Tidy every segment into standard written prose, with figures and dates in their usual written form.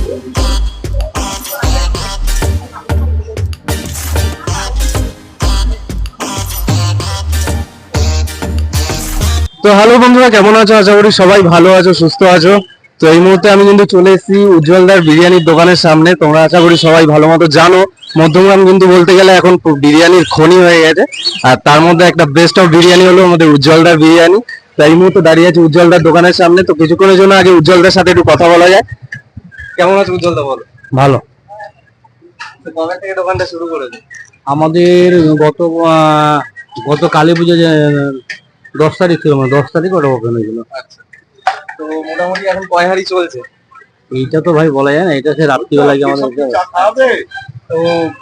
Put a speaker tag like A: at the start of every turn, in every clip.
A: তো হ্যালো বন্ধুরা, কেমন আছো? আশা করি সবাই ভালো আছো, সুস্থ আছো। তো এই মুহূর্তে আমি কিন্তু চলে এসেছি উজ্জ্বলদার বিরিয়ানির দোকানের সামনে। তোমরা আশা করি সবাই ভালো মতো জানো, মধ্যমগ্রাম কিন্তু বলতে গেলে এখন বিরিয়ানির খনি হয়ে গেছে। আর তার মধ্যে একটা বেস্ট অফ বিরিয়ানি হলো আমাদের উজ্জ্বলদার বিরিয়ানি। তো এই মুহূর্তে দাঁড়িয়ে আছি উজ্জ্বলদার দোকানের সামনে। তো কিছুক্ষণের জন্য আগে উজ্জ্বলদার সাথে একটু কথা বলা যায়। কেমন আছো উজ্জ্বলদা, বলো? ভালো। তো কবে থেকে দোকানটা শুরু করেছো?
B: আমাদের গত কালী পুজো 10 তারিখ ছিল, 10 তারিখ ওটা ওপেন হয়েছিল।
A: আচ্ছা, তো মোটামুটি এখন কয় হাঁড়ি চলছে?
B: এইটা তো ভাই বলা যায় না, এটা সে রাত্রিবেলায় আমাদের।
A: তো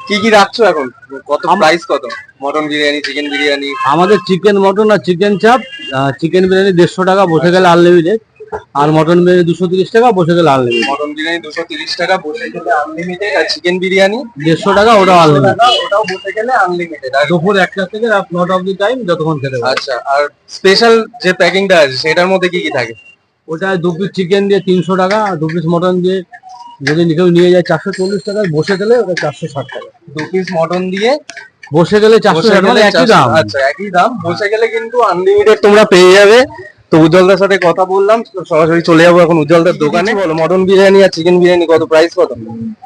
A: কি কি রাখছো এখন? কত প্রাইস কত? Mutton biryani, chicken biryani?
B: আমাদের চিকেন মটন আর চিকেন চাপ। চিকেন বিরিয়ানি 150 টাকা, বসে গেলে আনলিমিটেড। আর মটন বিরিয়ানি 230 টাকা, বসে গেলে আনলিমিটেড।
A: মটন বিরিয়ানি 230 টাকা, বসে গেলে আনলিমিটেড। আর চিকেন বিরিয়ানি
B: 150 টাকা, ওটাও আনলিমিটেড।
A: ওটাও বসে গেলে আনলিমিটেড। আর
B: দুপুর 1টা থেকে রাত 9টা অবধি টাইম, যতক্ষণ খেতে পারবে।
A: আচ্ছা, আর স্পেশাল যে প্যাকিংটা আছে সেটার মধ্যে কি কি থাকে?
B: ওটা 2 পিস চিকেন দিয়ে 300 টাকা, আর 2 পিস মটন দিয়ে যদি কেউ নিয়ে যায় 440 টাকা, বসে গেলে ওটা 460 টাকা।
A: 2 পিস মটন দিয়ে
B: বসে গেলে 460 মানে একই দাম।
A: আচ্ছা, একই দাম। বসে গেলে কিন্তু আনলিমিটেড তোমরা পেয়ে যাবে। তো উজ্জ্বলদার সাথে কথা বললাম, সরাসরি চলে যাবো এখন উজ্জ্বলদার দোকানে। বলো, মটন বিরিয়ানি আর চিকেন বিরিয়ানি কত, প্রাইস কত?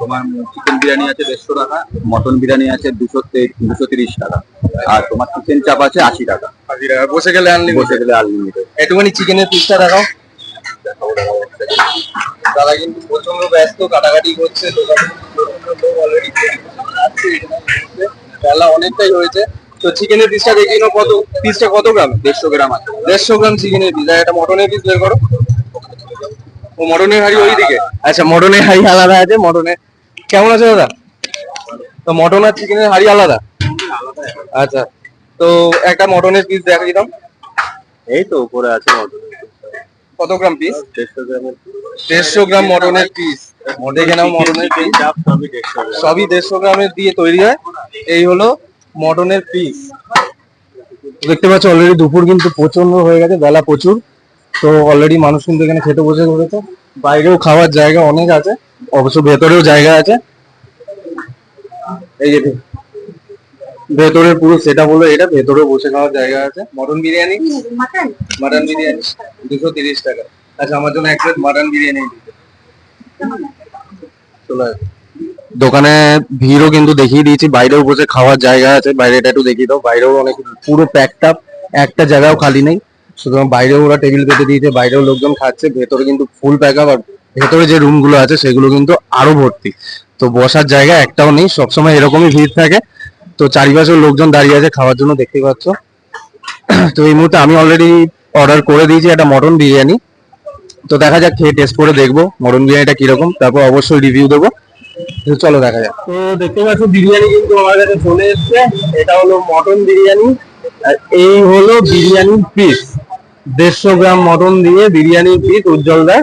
C: তোমার চিকেন বিরিয়ানি আছে 150 টাকা, মটন বিরিয়ানি আছে 230 টাকা, আর তোমার চিকেন চাপ আছে 80 টাকা।
A: 80 টাকা, বসে গেলে
C: আনলিমিটেড।
A: একটুখানি চিকেনের পিসটা দেখাও। দাদা কিন্তু প্রচন্ড ব্যস্ত, কাটাকাটি করছে দোকানে। অলরেডি বেলা অনেকটাই হয়েছে। তো চিকেনের পিসটা দেখি না, কত পিসটা, কত গ্রাম?
C: 150 গ্রাম আছে।
A: 150 গ্রাম চিকেনের পিস। আর একটা মটনের পিস বের করো। ও মটনের হাড়ি ওইদিকে। আচ্ছা, মটনের হাড়ি আলাদা আছে। মটনের কেমন আছে দাদা? তো মটন আর চিকেনের হাড়ি আলাদা? আচ্ছা, তো একটা মটনের পিস দেখা দিতাম।
C: এই তো উপরে আছে মটন।
A: কত গ্রাম পিস?
C: 150 গ্রামের।
A: 150 গ্রাম মটনের পিস। দেখে নাও, মটনের পিস
C: চাপ সবই 150 গ্রাম।
A: সবই 150 গ্রামের দিয়ে তৈরি হয়। এই হলো মটনের পিস। দেখতে পাচ্ছ অলরেডি দুপুর কিন্তু প্রচন্ড হয়ে গেছে, বেলা প্রচুর। তো অলরেডি মানুষ কিন্তু এখানে খেতে বসে পড়েছে। বাইরেও খাওয়ার জায়গা অনেক আছে, অবশ্য ভেতরেও জায়গা আছে। এই যে ভেতরের পুরো সেটা বলো, এটা ভেতরেও বসে খাওয়ার জায়গা আছে। মটন বিরিয়ানি, মটন বিরিয়ানি 230 টাকা। আচ্ছা, আমার জন্য এক প্লেট মটন বিরিয়ানি দিতে। চলো, দোকানে ভিড়ও কিন্তু দেখিয়ে দিয়েছি, বাইরেও বসে খাওয়ার জায়গা আছে। বাইরেটা একটু দেখিয়ে দাও। বাইরেও অনেক পুরো প্যাকড আপ, একটা জায়গাও খালি নেই। সুতরাং বাইরেও ওরা টেবিল পেতে দিয়েছে, বাইরেও লোকজন খাচ্ছে। ভেতরে কিন্তু ফুল প্যাক আপ। আর ভেতরে যে রুম গুলো আছে সেগুলো কিন্তু আরো ভর্তি। তো বসার জায়গা একটাও নেই, সবসময় এরকমই ভিড় থাকে। তো চারিপাশেও লোকজন দাঁড়িয়ে আছে খাওয়ার জন্য, দেখতে পাচ্ছ। তো এই মুহূর্তে আমি অলরেডি অর্ডার করে দিয়েছি একটা মটন বিরিয়ানি। তো দেখা যাক, খেয়ে টেস্ট করে দেখবো মটন বিরিয়ানিটা কিরকম, তারপর অবশ্যই রিভিউ দেবো। চলো দেখা যাক। তো দেখতে পাচ্ছ বিরিয়ানি কিন্তু আমার কাছে চলে এসছে। এটা হলো মটন বিরিয়ানি, আর এই হলো বিরিয়ানির পিস। 150 গ্রাম মটন দিয়ে বিরিয়ানির পিস উজ্জ্বলদার।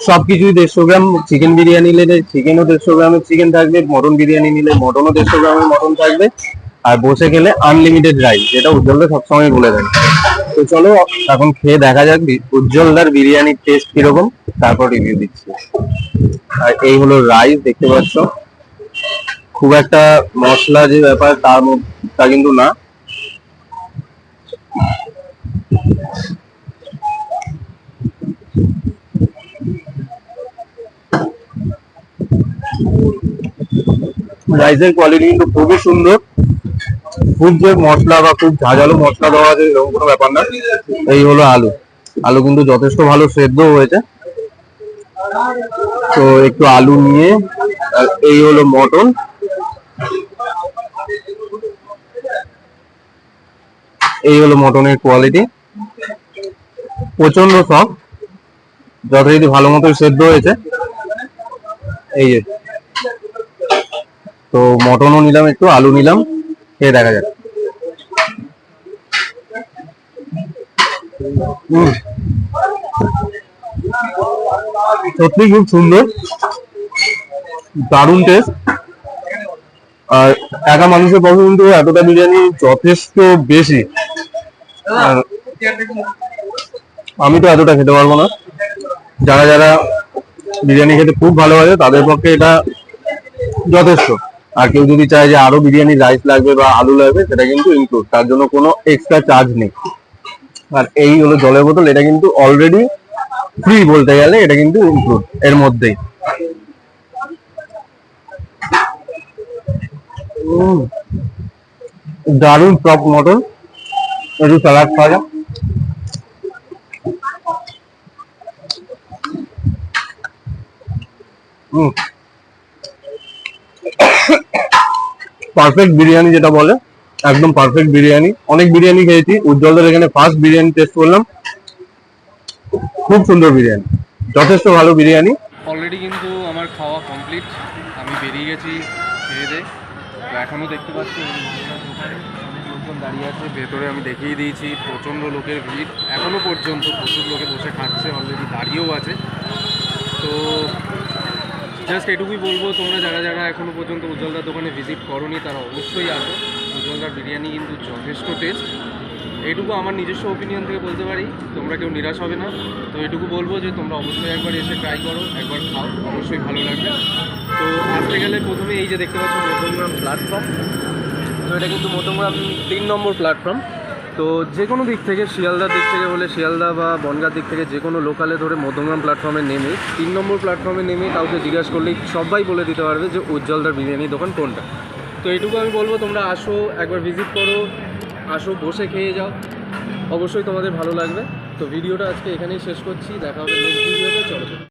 A: সবকিছুই 150 গ্রাম। চিকেন বিরিয়ানি নিলে চিকেনও 150 গ্রামের চিকেন থাকবে, মটন বিরিয়ানি নিলে মটনও 150 গ্রামের মটন থাকবে। আর বসে গেলে আনলিমিটেড রাইস, যেটা উজ্জ্বলদা সবসময় বলে দেন। তো চলো এখন খেয়ে দেখা যাক উজ্জ্বলদার বিরিয়ানির টেস্ট কিরকম, তারপর রিভিউ দিচ্ছি। আর এই হলো রাইস, দেখতে পাচ্ছ। খুব একটা মশলা যে ব্যাপার তা কিন্তু না। রাইসের কোয়ালিটি কিন্তু খুবই সুন্দর। খুব যে মশলা বা খুব ঝাঁঝালো মশলা দেওয়া আছে এরকম কোনো ব্যাপার না। এই হলো আলু। আলু কিন্তু যথেষ্ট ভালো সেদ্ধ হয়েছে। তো একটু আলু নিয়ে, এই হলো মটন। এই হলো মটনের কোয়ালিটি, প্রচন্ড সফট, যথারীতি ভালো মতো সেদ্ধ হয়েছে। এই যে, তো মটনও নিলাম, একটু আলু নিলাম, খেয়ে দেখা যাক। সত্যি খুব সুন্দর, দারুণ টেস্ট। আর একা মানুষের পক্ষে কিন্তু এতটা বিরিয়ানি যথেষ্ট বেশি। আর আমি তো এতটা খেতে পারবো না। যারা যারা বিরিয়ানি খেতে খুব ভালোবাসে তাদের পক্ষে এটা যথেষ্ট। আর কেউ যদি চায় যে আরো বিরিয়ানি রাইস লাগবে বা আলু লাগবে সেটা কিন্তু ইনক্লুড, তার জন্য কোনো এক্সট্রা চার্জ নেই। আর এই হলো জলের বোতল, এটা কিন্তু অলরেডি ফ্রি বলতে গেলে, এটা কিন্তু ইনক্লুড এর মধ্যেই। দারুণ টপ মটন, একটু স্যালাড খাওয়া যাক। পারফেক্ট বিরিয়ানি যেটা বলে, একদম পারফেক্ট বিরিয়ানি। অনেক বিরিয়ানি খেয়েছি, উজ্জ্বলদের এখানে ফার্স্ট বিরিয়ানি টেস্ট করলাম, খুব সুন্দর বিরিয়ানি, যথেষ্ট ভালো বিরিয়ানি।
D: অলরেডি কিন্তু আমার খাওয়া কমপ্লিট, আমি বেরিয়ে গেছি খেয়ে দিয়ে। তো এখনও দেখতে পাচ্ছি দোকানে অনেক লোকজন দাঁড়িয়ে আছে, ভেতরে আমি দেখিয়ে দিয়েছি প্রচণ্ড লোকের ভিড় এখনও পর্যন্ত, প্রচুর লোকে বসে খাচ্ছে, অলরেডি দাঁড়িয়েও আছে। তো জাস্ট এটুকুই বলবো, তোমরা যারা যারা এখনও পর্যন্ত উজ্জ্বলদার দোকানে ভিজিট করোনি তারা অবশ্যই আসো। উজ্জ্বলদার বিরিয়ানি কিন্তু যথেষ্ট টেস্ট, এইটুকু আমার নিজস্ব ওপিনিয়ন থেকে বলতে পারি, তোমরা কেউ নিরাশ হবে না। তো এটুকু বলবো যে তোমরা অবশ্যই একবার এসে ট্রাই করো, একবার খাও, অবশ্যই ভালো লাগবে। তো আসতে গেলে প্রথমে এই যে দেখতে পাচ্ছ মধ্যমগ্রাম প্ল্যাটফর্ম, তো এটা কিন্তু মধ্যমগ্রাম 3 নম্বর প্ল্যাটফর্ম। তো যে কোনো দিক থেকে, শিয়ালদার দিক থেকে বলে শিয়ালদা বা বনগাঁর দিক থেকে যে কোনো লোকালে ধরে মধ্যমগ্রাম প্ল্যাটফর্মে নেমে 3 নম্বর প্ল্যাটফর্মে নেমে কাউকে জিজ্ঞাসা করলেই সবাই বলে দিতে পারবে যে উজ্জ্বলদার বিরিয়ানি দোকান কোনটা। তো এইটুকু আমি বলবো, তোমরা আসো, একবার ভিজিট করো, আসো, বসে খেয়ে যাও, অবশ্যই তোমাদের ভালো লাগবে। তো ভিডিওটা আজকে এখানেই শেষ করছি, দেখা হবে নেক্সট ভিডিওতে, চলো।